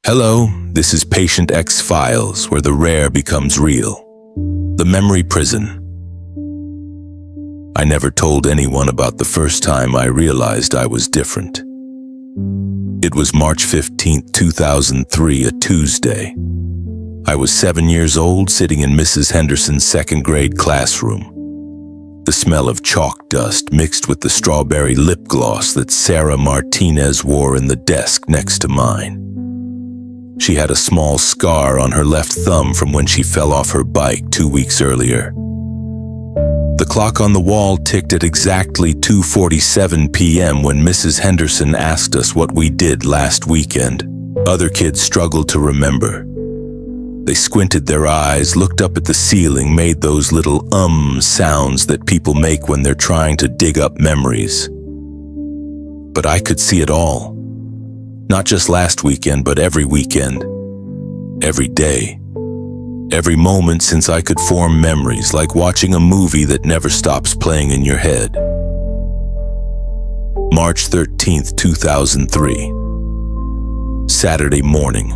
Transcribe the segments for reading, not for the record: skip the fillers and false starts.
Hello, this is Patient X Files, where the rare becomes real. The memory prison. I never told anyone about the first time I realized I was different. It was March 15, 2003, a Tuesday. I was 7 years old, sitting in Mrs. Henderson's second-grade classroom. The smell of chalk dust mixed with the strawberry lip gloss that Sarah Martinez wore in the desk next to mine. She had a small scar on her left thumb from when she fell off her bike 2 weeks earlier. The clock on the wall ticked at exactly 2:47 p.m. when Mrs. Henderson asked us what we did last weekend. Other kids struggled to remember. They squinted their eyes, looked up at the ceiling, made those little sounds that people make when they're trying to dig up memories. But I could see it all. Not just last weekend, but every weekend. Every day. Every moment since I could form memories, like watching a movie that never stops playing in your head. March 13th, 2003. Saturday morning.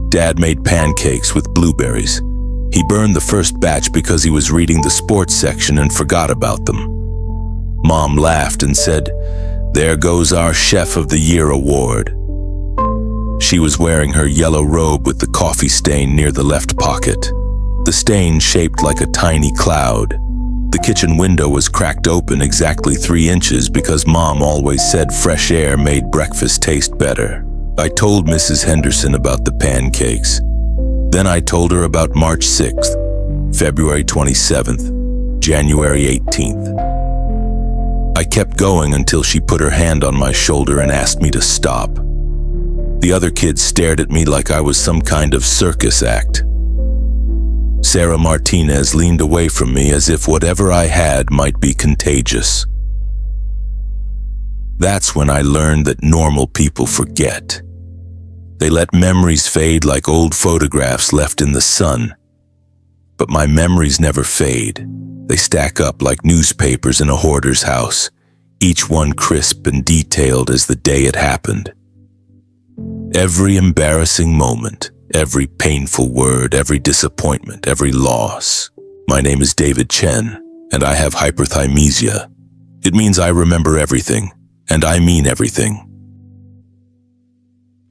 Dad made pancakes with blueberries. He burned the first batch because he was reading the sports section and forgot about them. Mom laughed and said, "There goes our Chef of the Year award." She was wearing her yellow robe with the coffee stain near the left pocket. The stain shaped like a tiny cloud. The kitchen window was cracked open exactly 3 inches because Mom always said fresh air made breakfast taste better. I told Mrs. Henderson about the pancakes. Then I told her about March 6th, February 27th, January 18th. I kept going until she put her hand on my shoulder and asked me to stop. The other kids stared at me like I was some kind of circus act. Sarah Martinez leaned away from me as if whatever I had might be contagious. That's when I learned that normal people forget. They let memories fade like old photographs left in the sun. But my memories never fade. They stack up like newspapers in a hoarder's house, each one crisp and detailed as the day it happened. Every embarrassing moment, every painful word, every disappointment, every loss. My name is David Chen, and I have hyperthymesia. It means I remember everything, and I mean everything.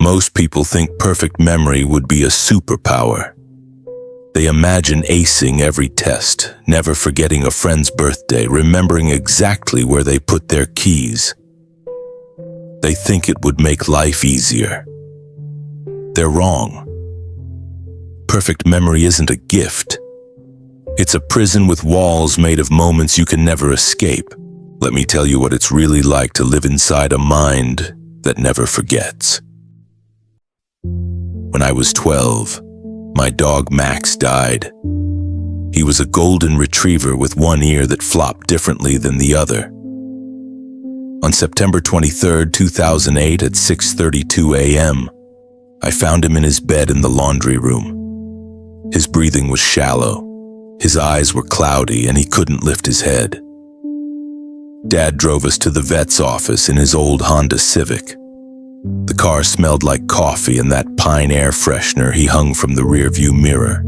Most people think perfect memory would be a superpower. They imagine acing every test, never forgetting a friend's birthday, remembering exactly where they put their keys. They think it would make life easier. They're wrong. Perfect memory isn't a gift. It's a prison with walls made of moments you can never escape. Let me tell you what it's really like to live inside a mind that never forgets. When I was 12, my dog Max died. He was a golden retriever with one ear that flopped differently than the other. On September 23, 2008 at 6:32 a.m., I found him in his bed in the laundry room. His breathing was shallow. His eyes were cloudy and he couldn't lift his head. Dad drove us to the vet's office in his old Honda Civic. The car smelled like coffee and that pine air freshener he hung from the rearview mirror.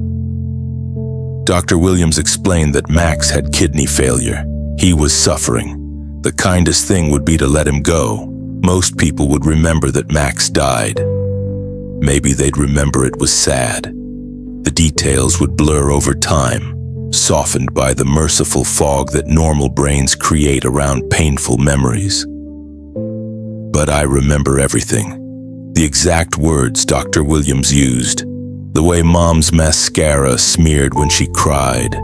Dr. Williams explained that Max had kidney failure. He was suffering. The kindest thing would be to let him go. Most people would remember that Max died. Maybe they'd remember it was sad. The details would blur over time, softened by the merciful fog that normal brains create around painful memories. But I remember everything. The exact words Dr. Williams used, the way Mom's mascara smeared when she cried,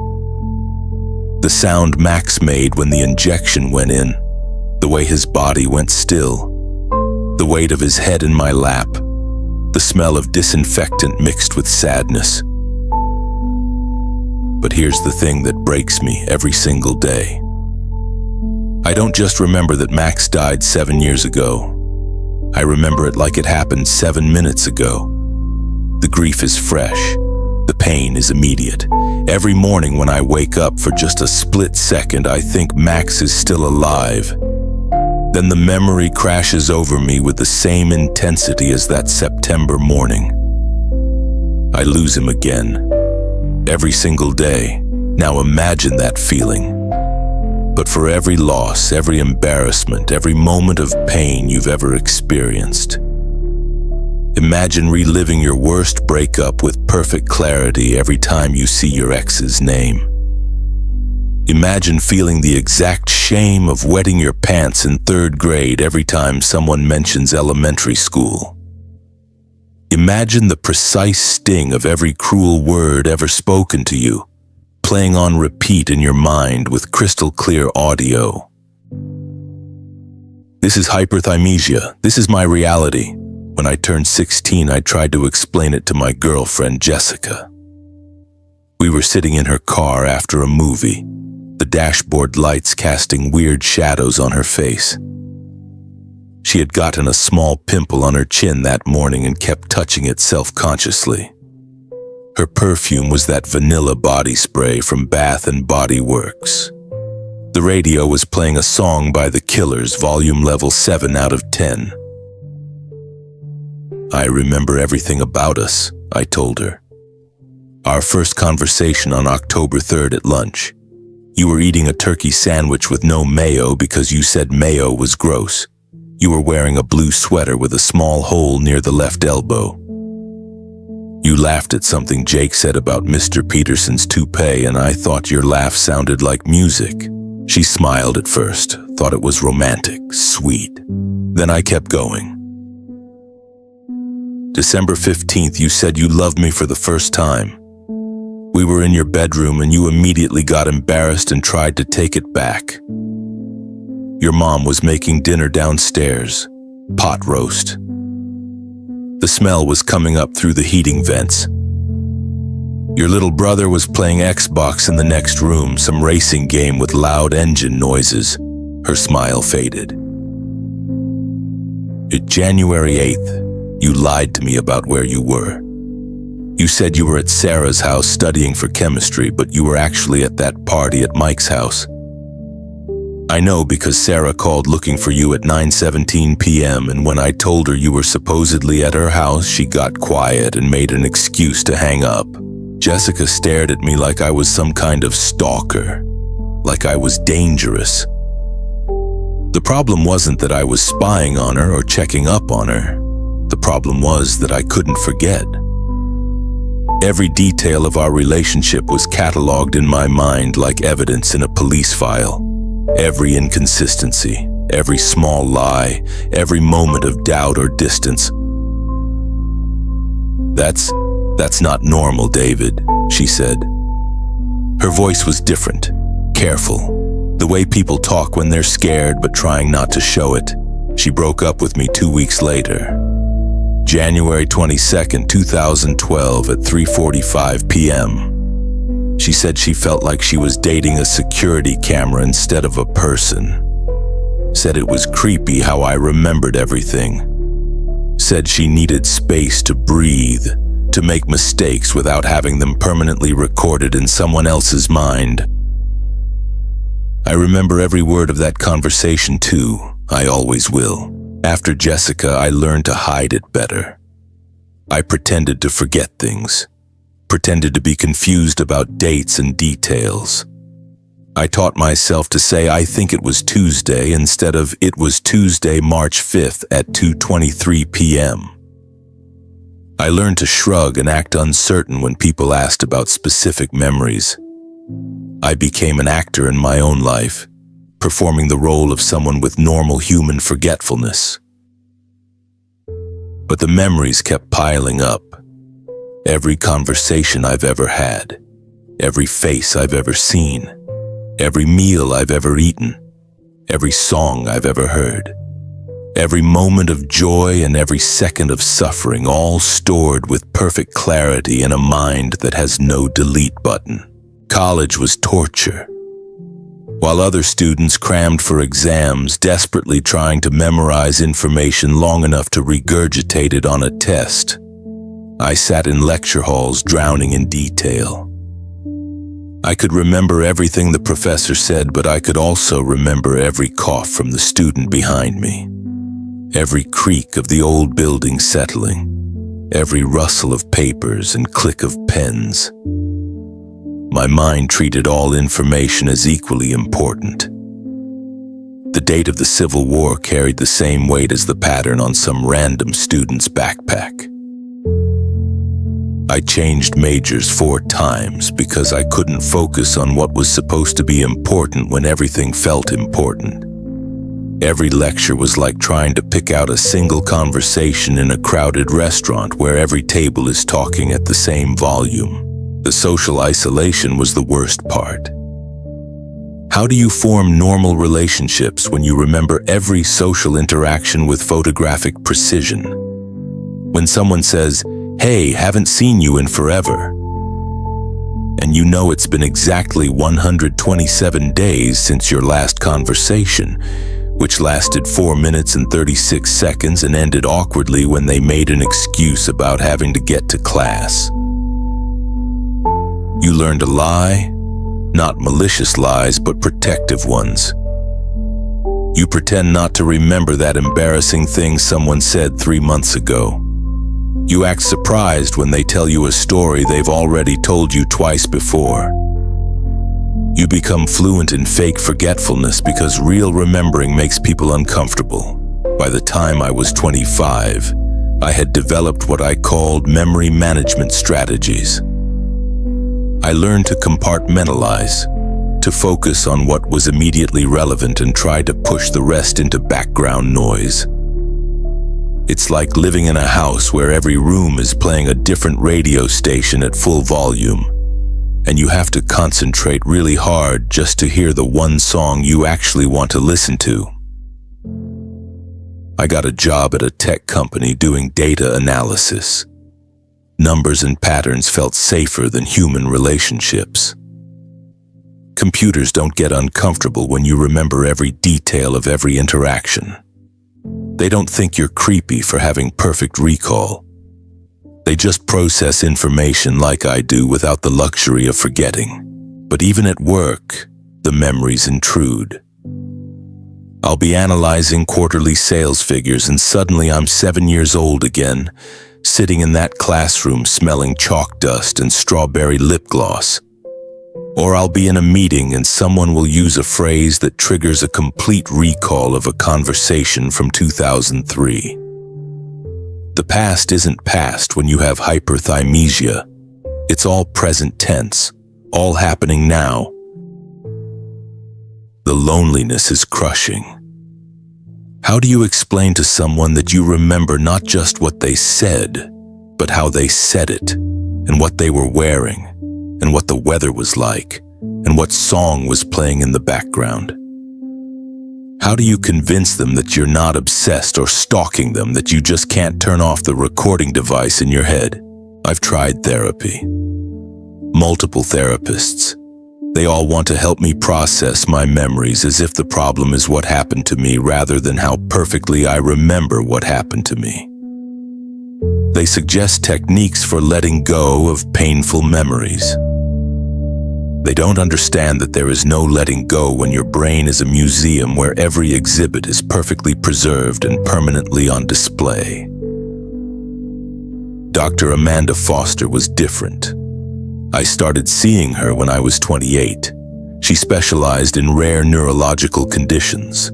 the sound Max made when the injection went in, the way his body went still, the weight of his head in my lap, the smell of disinfectant mixed with sadness. But here's the thing that breaks me every single day. I don't just remember that Max died 7 years ago. I remember it like it happened 7 minutes ago. The grief is fresh. The pain is immediate. Every morning when I wake up for just a split second, I think Max is still alive. Then the memory crashes over me with the same intensity as that September morning. I lose him again. Every single day. Now imagine that feeling. But for every loss, every embarrassment, every moment of pain you've ever experienced, imagine reliving your worst breakup with perfect clarity every time you see your ex's name. Imagine feeling the exact shame of wetting your pants in 3rd grade every time someone mentions elementary school. Imagine the precise sting of every cruel word ever spoken to you, playing on repeat in your mind with crystal clear audio. This is hyperthymesia. This is my reality. When I turned 16, I tried to explain it to my girlfriend, Jessica. We were sitting in her car after a movie, the dashboard lights casting weird shadows on her face. She had gotten a small pimple on her chin that morning and kept touching it self-consciously. Her perfume was that vanilla body spray from Bath & Body Works. The radio was playing a song by The Killers, volume level 7 out of 10. I remember everything about us, I told her. Our first conversation on October 3rd at lunch. You were eating a turkey sandwich with no mayo because you said mayo was gross. You were wearing a blue sweater with a small hole near the left elbow. You laughed at something Jake said about Mr. Peterson's toupee, and I thought your laugh sounded like music. She smiled at first, thought it was romantic, sweet. Then I kept going. December 15th, you said you loved me for the first time. We were in your bedroom and you immediately got embarrassed and tried to take it back. Your mom was making dinner downstairs, pot roast. The smell was coming up through the heating vents. Your little brother was playing Xbox in the next room, some racing game with loud engine noises. Her smile faded. January 8th, you lied to me about where you were. You said you were at Sarah's house studying for chemistry, but you were actually at that party at Mike's house. I know because Sarah called looking for you at 9:17 p.m. and when I told her you were supposedly at her house, she got quiet and made an excuse to hang up. Jessica stared at me like I was some kind of stalker, like I was dangerous. The problem wasn't that I was spying on her or checking up on her. The problem was that I couldn't forget. Every detail of our relationship was cataloged in my mind like evidence in a police file. Every inconsistency, every small lie, every moment of doubt or distance. That's not normal, David, she said. Her voice was different, careful, the way people talk when they're scared but trying not to show it. She broke up with me 2 weeks later. January 22nd, 2012 at 3:45 p.m. She said she felt like she was dating a security camera instead of a person. Said it was creepy how I remembered everything. Said she needed space to breathe, to make mistakes without having them permanently recorded in someone else's mind. I remember every word of that conversation too. I always will. After Jessica, I learned to hide it better. I pretended to forget things. Pretended to be confused about dates and details. I taught myself to say I think it was Tuesday instead of it was Tuesday, March 5th at 2:23 p.m. I learned to shrug and act uncertain when people asked about specific memories. I became an actor in my own life, performing the role of someone with normal human forgetfulness. But the memories kept piling up. Every conversation I've ever had, every face I've ever seen, every meal I've ever eaten, every song I've ever heard, every moment of joy and every second of suffering, all stored with perfect clarity in a mind that has no delete button. College was torture. While other students crammed for exams, desperately trying to memorize information long enough to regurgitate it on a test, I sat in lecture halls drowning in detail. I could remember everything the professor said, but I could also remember every cough from the student behind me, every creak of the old building settling, every rustle of papers and click of pens. My mind treated all information as equally important. The date of the Civil War carried the same weight as the pattern on some random student's backpack. I changed majors 4 times because I couldn't focus on what was supposed to be important when everything felt important. Every lecture was like trying to pick out a single conversation in a crowded restaurant where every table is talking at the same volume. The social isolation was the worst part. How do you form normal relationships when you remember every social interaction with photographic precision? When someone says, "Hey, haven't seen you in forever," and you know it's been exactly 127 days since your last conversation, which lasted 4 minutes and 36 seconds and ended awkwardly when they made an excuse about having to get to class. You learn to lie, not malicious lies, but protective ones. You pretend not to remember that embarrassing thing someone said 3 months ago. You act surprised when they tell you a story they've already told you twice before. You become fluent in fake forgetfulness because real remembering makes people uncomfortable. By the time I was 25, I had developed what I called memory management strategies. I learned to compartmentalize, to focus on what was immediately relevant and try to push the rest into background noise. It's like living in a house where every room is playing a different radio station at full volume, and you have to concentrate really hard just to hear the one song you actually want to listen to. I got a job at a tech company doing data analysis. Numbers and patterns felt safer than human relationships. Computers don't get uncomfortable when you remember every detail of every interaction. They don't think you're creepy for having perfect recall. They just process information like I do without the luxury of forgetting. But even at work, the memories intrude. I'll be analyzing quarterly sales figures and suddenly I'm 7 years old again, sitting in that classroom smelling chalk dust and strawberry lip gloss. Or I'll be in a meeting and someone will use a phrase that triggers a complete recall of a conversation from 2003. The past isn't past when you have hyperthymesia. It's all present tense, all happening now. The loneliness is crushing. How do you explain to someone that you remember not just what they said, but how they said it, and what they were wearing, and what the weather was like, and what song was playing in the background? How do you convince them that you're not obsessed or stalking them, that you just can't turn off the recording device in your head? I've tried therapy. Multiple therapists. They all want to help me process my memories as if the problem is what happened to me rather than how perfectly I remember what happened to me. They suggest techniques for letting go of painful memories. They don't understand that there is no letting go when your brain is a museum where every exhibit is perfectly preserved and permanently on display. Dr. Amanda Foster was different. I started seeing her when I was 28. She specialized in rare neurological conditions.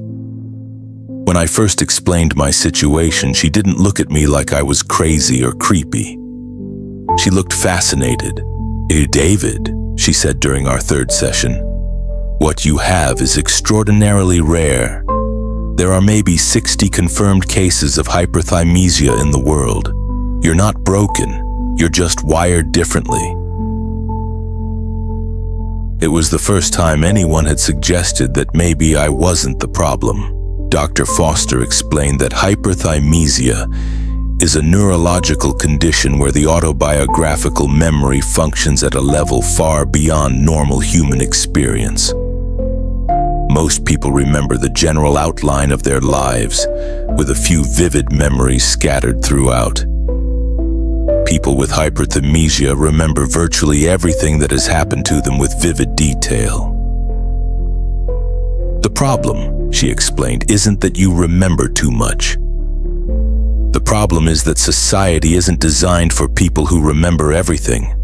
When I first explained my situation, she didn't look at me like I was crazy or creepy. She looked fascinated. "Hey, David," she said during our 3rd session, "what you have is extraordinarily rare. There are maybe 60 confirmed cases of hyperthymesia in the world. You're not broken, you're just wired differently." It was the first time anyone had suggested that maybe I wasn't the problem. Dr. Foster explained that hyperthymesia is a neurological condition where the autobiographical memory functions at a level far beyond normal human experience. Most people remember the general outline of their lives, with a few vivid memories scattered throughout. People with hyperthymesia remember virtually everything that has happened to them with vivid detail. The problem, she explained, isn't that you remember too much. The problem is that society isn't designed for people who remember everything.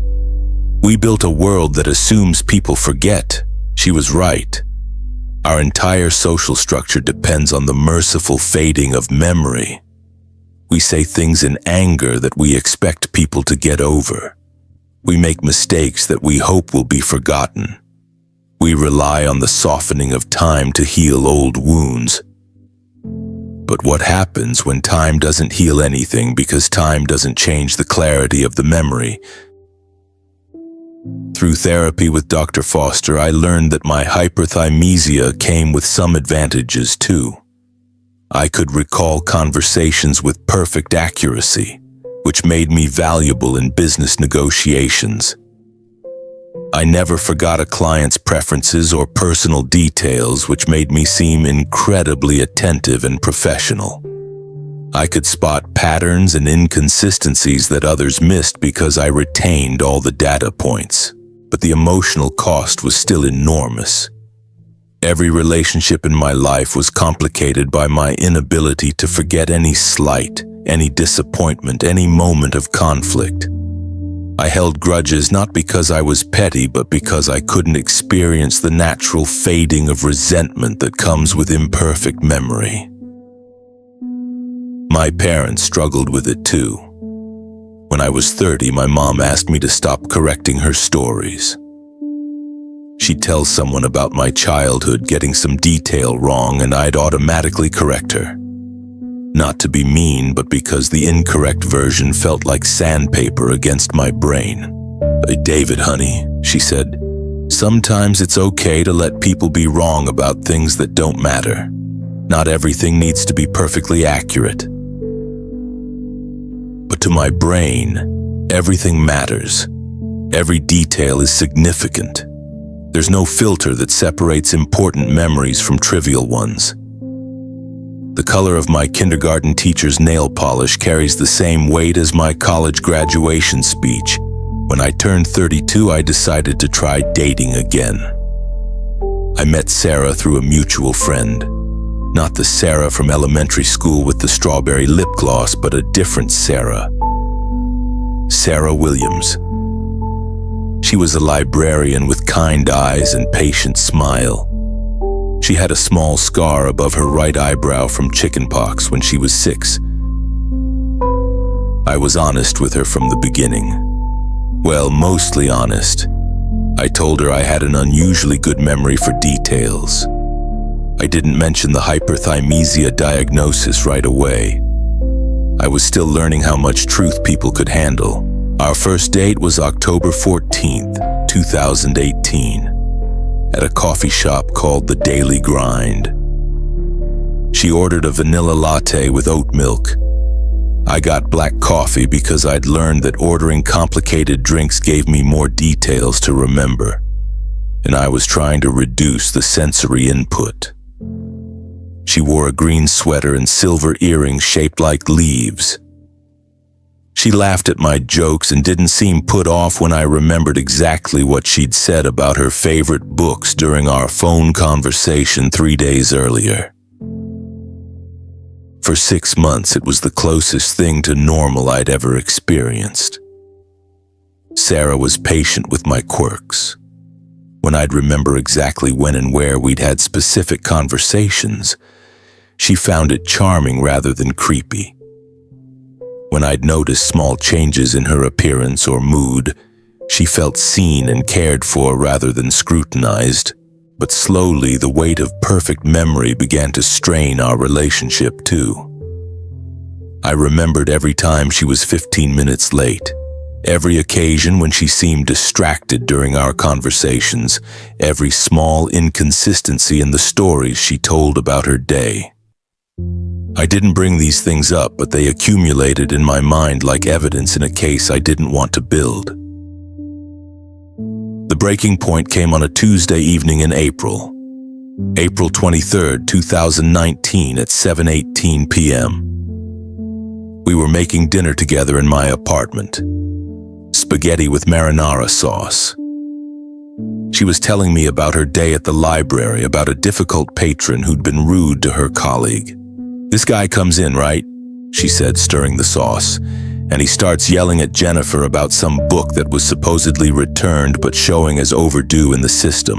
We built a world that assumes people forget. She was right. Our entire social structure depends on the merciful fading of memory. We say things in anger that we expect people to get over. We make mistakes that we hope will be forgotten. We rely on the softening of time to heal old wounds. But what happens when time doesn't heal anything because time doesn't change the clarity of the memory? Through therapy with Dr. Foster, I learned that my hyperthymesia came with some advantages too. I could recall conversations with perfect accuracy, which made me valuable in business negotiations. I never forgot a client's preferences or personal details, which made me seem incredibly attentive and professional. I could spot patterns and inconsistencies that others missed because I retained all the data points, but the emotional cost was still enormous. Every relationship in my life was complicated by my inability to forget any slight, any disappointment, any moment of conflict. I held grudges not because I was petty, but because I couldn't experience the natural fading of resentment that comes with imperfect memory. My parents struggled with it too. When I was 30, my mom asked me to stop correcting her stories. She'd tell someone about my childhood getting some detail wrong and I'd automatically correct her. Not to be mean, but because the incorrect version felt like sandpaper against my brain. "David, honey," she said, "sometimes it's okay to let people be wrong about things that don't matter. Not everything needs to be perfectly accurate." But to my brain, everything matters. Every detail is significant. There's no filter that separates important memories from trivial ones. The color of my kindergarten teacher's nail polish carries the same weight as my college graduation speech. When I turned 32, I decided to try dating again. I met Sarah through a mutual friend. Not the Sarah from elementary school with the strawberry lip gloss, but a different Sarah. Sarah Williams. She was a librarian with kind eyes and patient smile. She had a small scar above her right eyebrow from chickenpox when she was 6. I was honest with her from the beginning. Well, mostly honest. I told her I had an unusually good memory for details. I didn't mention the hyperthymesia diagnosis right away. I was still learning how much truth people could handle. Our first date was October 14th, 2018, at a coffee shop called The Daily Grind. She ordered a vanilla latte with oat milk. I got black coffee because I'd learned that ordering complicated drinks gave me more details to remember, and I was trying to reduce the sensory input. She wore a green sweater and silver earrings shaped like leaves. She laughed at my jokes and didn't seem put off when I remembered exactly what she'd said about her favorite books during our phone conversation 3 days earlier. For 6 months, it was the closest thing to normal I'd ever experienced. Sarah was patient with my quirks. When I'd remember exactly when and where we'd had specific conversations, she found it charming rather than creepy. When I'd noticed small changes in her appearance or mood, she felt seen and cared for rather than scrutinized. But slowly, the weight of perfect memory began to strain our relationship too. I remembered every time she was 15 minutes late, every occasion when she seemed distracted during our conversations, every small inconsistency in the stories she told about her day. I didn't bring these things up, but they accumulated in my mind like evidence in a case I didn't want to build. The breaking point came on a Tuesday evening in April 23rd, 2019 at 7:18 p.m. We were making dinner together in my apartment. Spaghetti with marinara sauce. She was telling me about her day at the library, about a difficult patron who'd been rude to her colleague. "This guy comes in, right? she said, stirring the sauce, and he starts yelling at Jennifer about some book that was supposedly returned but showing as overdue in the system.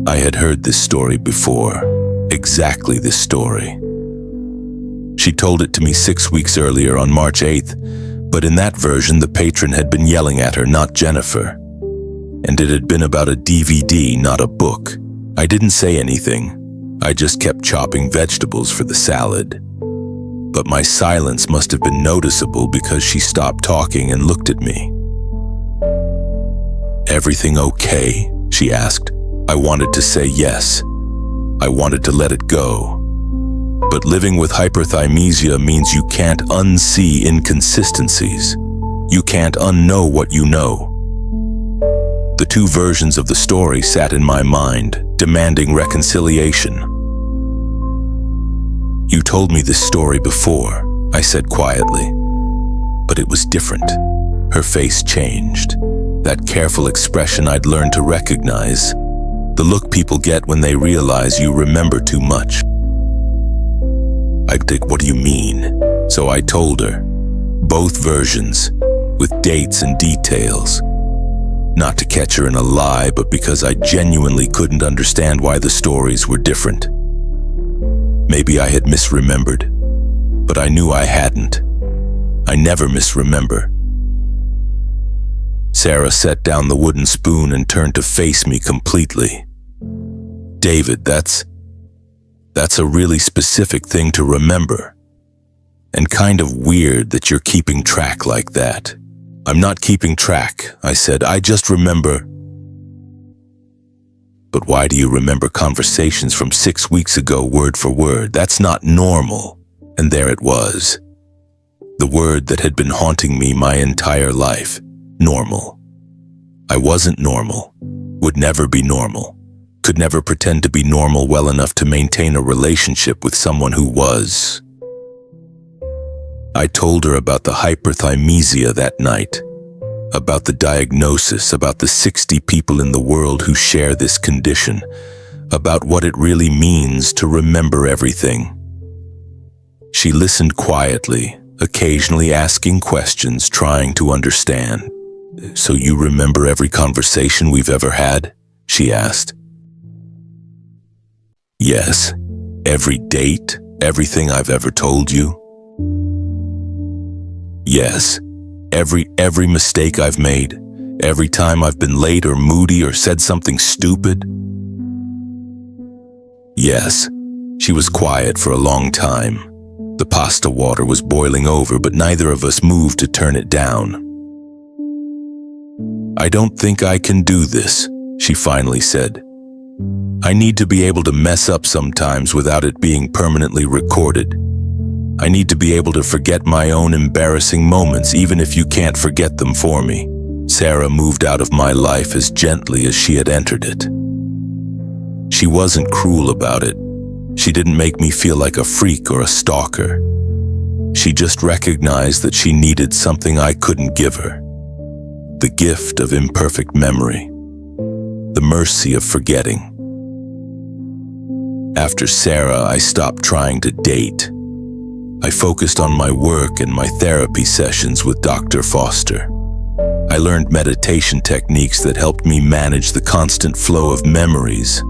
I had heard this story before, exactly this story. She told it to me 6 weeks earlier on March 8th, but in that version the patron had been yelling at her, not Jennifer. And it had been about a DVD, not a book. I didn't say anything. I just kept chopping vegetables for the salad. But my silence must have been noticeable because she stopped talking and looked at me. "Everything okay?" she asked. I wanted to say yes. I wanted to let it go. But living with hyperthymesia means you can't unsee inconsistencies. You can't unknow what you know. The two versions of the story sat in my mind, demanding reconciliation. "You told me this story before," I said quietly. But it was different. Her face changed. That careful expression I'd learned to recognize. The look people get when they realize you remember too much. I'd think, "What do you mean?" So I told her. Both versions, with dates and details. Not to catch her in a lie, but because I genuinely couldn't understand why the stories were different. Maybe I had misremembered, but I knew I hadn't. I never misremember. Sarah set down the wooden spoon and turned to face me completely. "David, that's a really specific thing to remember. And kind of weird that you're keeping track like that." "I'm not keeping track," I said. "I just remember." "But why do you remember conversations from 6 weeks ago word for word? That's not normal." And there it was. The word that had been haunting me my entire life. Normal. I wasn't normal. Would never be normal. Could never pretend to be normal well enough to maintain a relationship with someone who was. I told her about the hyperthymesia that night, about the diagnosis, about the 60 people in the world who share this condition, about what it really means to remember everything. She listened quietly, occasionally asking questions, trying to understand. "So you remember every conversation we've ever had?" she asked. "Yes, every date, everything I've ever told you." "Yes, every mistake I've made, every time I've been late or moody or said something stupid." "Yes." She was quiet for a long time. The pasta water was boiling over, but neither of us moved to turn it down. "I don't think I can do this," she finally said. "I need to be able to mess up sometimes without it being permanently recorded. I need to be able to forget my own embarrassing moments, even if you can't forget them for me." Sarah moved out of my life as gently as she had entered it. She wasn't cruel about it. She didn't make me feel like a freak or a stalker. She just recognized that she needed something I couldn't give her. The gift of imperfect memory. The mercy of forgetting. After Sarah, I stopped trying to date. I focused on my work and my therapy sessions with Dr. Foster. I learned meditation techniques that helped me manage the constant flow of memories.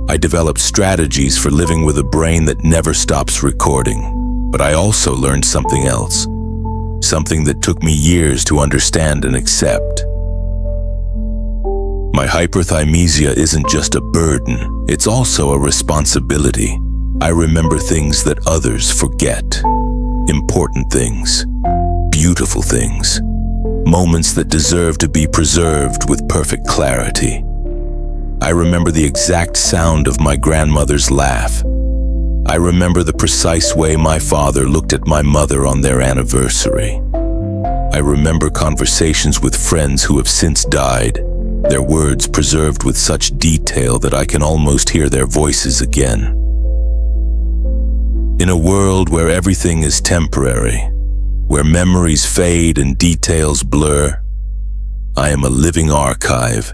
I developed strategies for living with a brain that never stops recording. But I also learned something else. Something that took me years to understand and accept. My hyperthymesia isn't just a burden, it's also a responsibility. I remember things that others forget. Important things. Beautiful things. Moments that deserve to be preserved with perfect clarity. I remember the exact sound of my grandmother's laugh. I remember the precise way my father looked at my mother on their anniversary. I remember conversations with friends who have since died, their words preserved with such detail that I can almost hear their voices again. In a world where everything is temporary, where memories fade and details blur, I am a living archive.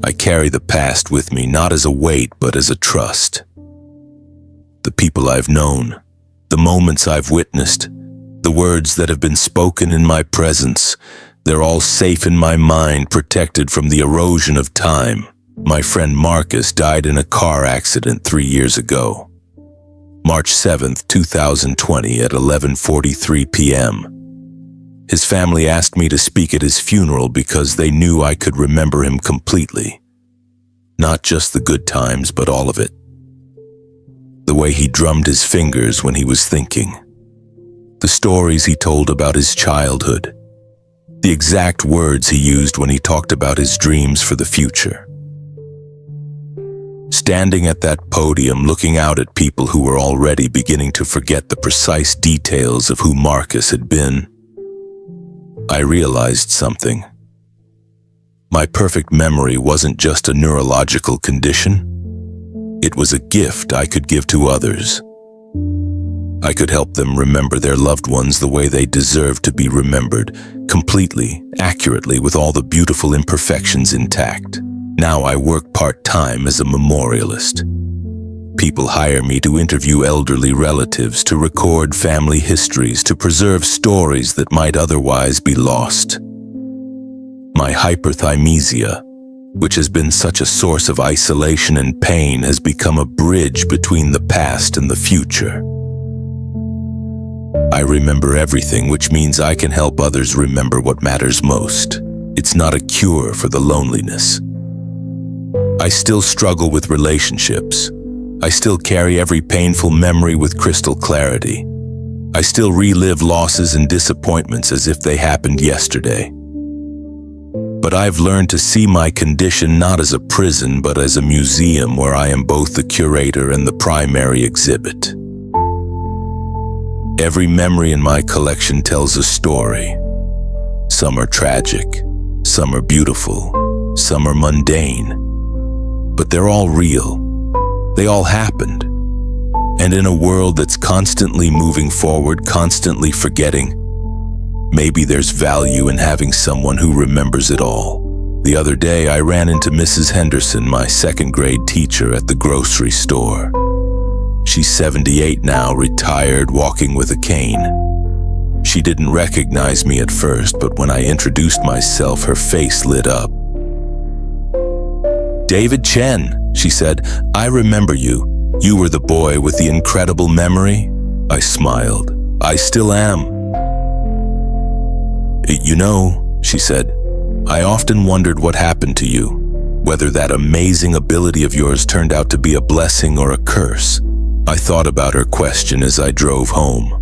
I carry the past with me, not as a weight, but as a trust. the people I've known, the moments I've witnessed, the words that have been spoken in my presence, they're all safe in my mind, protected from the erosion of time. My friend Marcus died in a car accident 3 years ago. March 7th, 2020 at 11:43 p.m. His family asked me to speak at his funeral because they knew I could remember him completely. Not just the good times, but all of it. The way he drummed his fingers when he was thinking. The stories he told about his childhood. The exact words he used when he talked about his dreams for the future. Standing at that podium, looking out at people who were already beginning to forget the precise details of who Marcus had been, I realized something. My perfect memory wasn't just a neurological condition. It was a gift I could give to others. I could help them remember their loved ones the way they deserve to be remembered, completely, accurately, with all the beautiful imperfections intact. Now I work part-time as a memorialist. People hire me to interview elderly relatives, to record family histories, to preserve stories that might otherwise be lost. My hyperthymesia, which has been such a source of isolation and pain, has become a bridge between the past and the future. I remember everything, which means I can help others remember what matters most. It's not a cure for the loneliness. I still struggle with relationships. I still carry every painful memory with crystal clarity. I still relive losses and disappointments as if they happened yesterday. But I've learned to see my condition not as a prison, but as a museum where I am both the curator and the primary exhibit. Every memory in my collection tells a story. Some are tragic, some are beautiful, some are mundane. But they're all real. They all happened. And in a world that's constantly moving forward, constantly forgetting, maybe there's value in having someone who remembers it all. The other day, I ran into Mrs. Henderson, my second-grade teacher, at the grocery store. She's 78 now, retired, walking with a cane. She didn't recognize me at first, but when I introduced myself, her face lit up. "David Chen," she said, "I remember you. You were the boy with the incredible memory." I smiled. "I still am." "You know," she said, "I often wondered what happened to you, whether that amazing ability of yours turned out to be a blessing or a curse." I thought about her question as I drove home.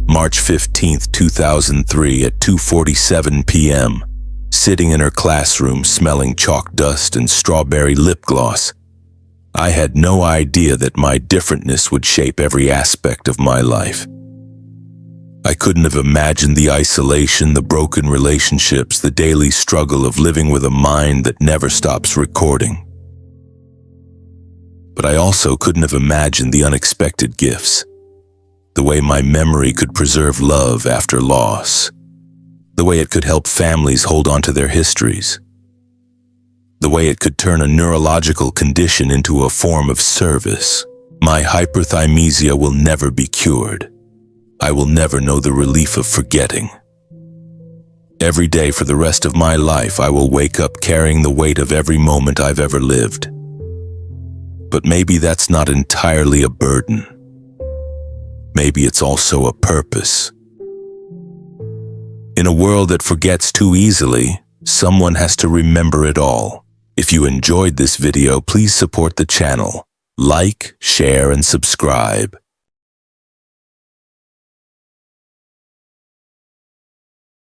March 15th, 2003 at 2:47 p.m., sitting in her classroom smelling chalk dust and strawberry lip gloss. I had no idea that my differentness would shape every aspect of my life. I couldn't have imagined the isolation, the broken relationships, the daily struggle of living with a mind that never stops recording. But I also couldn't have imagined the unexpected gifts, the way my memory could preserve love after loss, the way it could help families hold on to their histories, the way it could turn a neurological condition into a form of service. My hyperthymesia will never be cured. I will never know the relief of forgetting. Every day for the rest of my life, I will wake up carrying the weight of every moment I've ever lived. But maybe that's not entirely a burden. Maybe it's also a purpose. In a world that forgets too easily, someone has to remember it all. If you enjoyed this video, please support the channel. Like, share, and subscribe.